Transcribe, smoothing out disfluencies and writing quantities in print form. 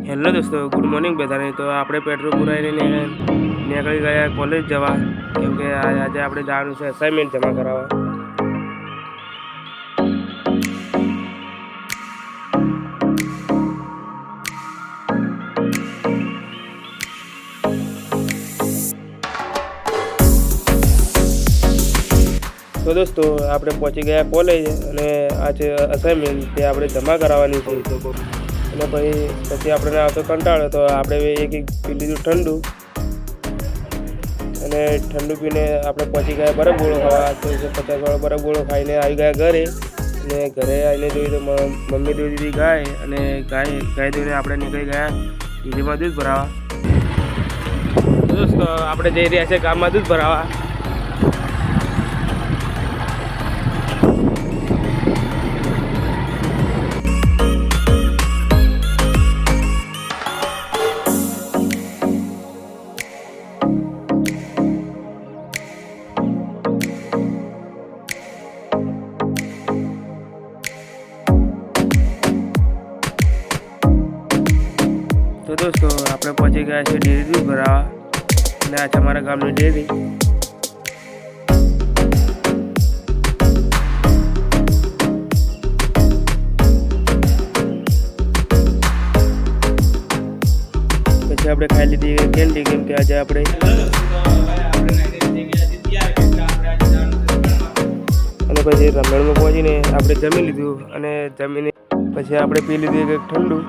Hello દોસ્તો, good morning બધાને। તો આપણે પેટ્રોલ પુરાવીને નીકળી ગયા કોલેજ જવા, કેમ કે આજે આપણે જવાનું છે અસાઇનમેન્ટ જમા કરાવવા। તો દોસ્તો આપણે પહોંચી ગયા કોલેજ અને આજે અસાઇનમેન્ટ તે આપણે જમા કરાવવાની છે। અને પછી આપણને આવતો કંટાળો તો આપણે એક પી લીધું ઠંડુ, અને ઠંડુ પીને આપણે પહોંચી ગયા બરફ ગોળો ખાવા। તો 50 બરફ ગોળો ખાઈને આવી ગયા ઘરે, અને ઘરે આવીને જોયું તો મમ્મી દોઈ દીધી ગાય, અને ગાય દોઈને આપણે નીકળી ગયા ડીજીમાં દૂધ ભરાવા। દોસ્તો આપણે જઈ રહ્યા છે ગામમાં દૂધ ભરાવા। તો દોસ્તો આપણે પહોંચી ગયા છે ડેરી દૂધ ભરાવા, અને આ છે અમારા ગામની ડેરી। પછી આપણે ખાઈ લીધી કેન્ડી, કેમ કે આજે આપણે અને પછી રમેણમાં પહોંચીને આપણે જમી લીધું, અને જમીને પછી આપણે પી લીધું એક ઠંડુ।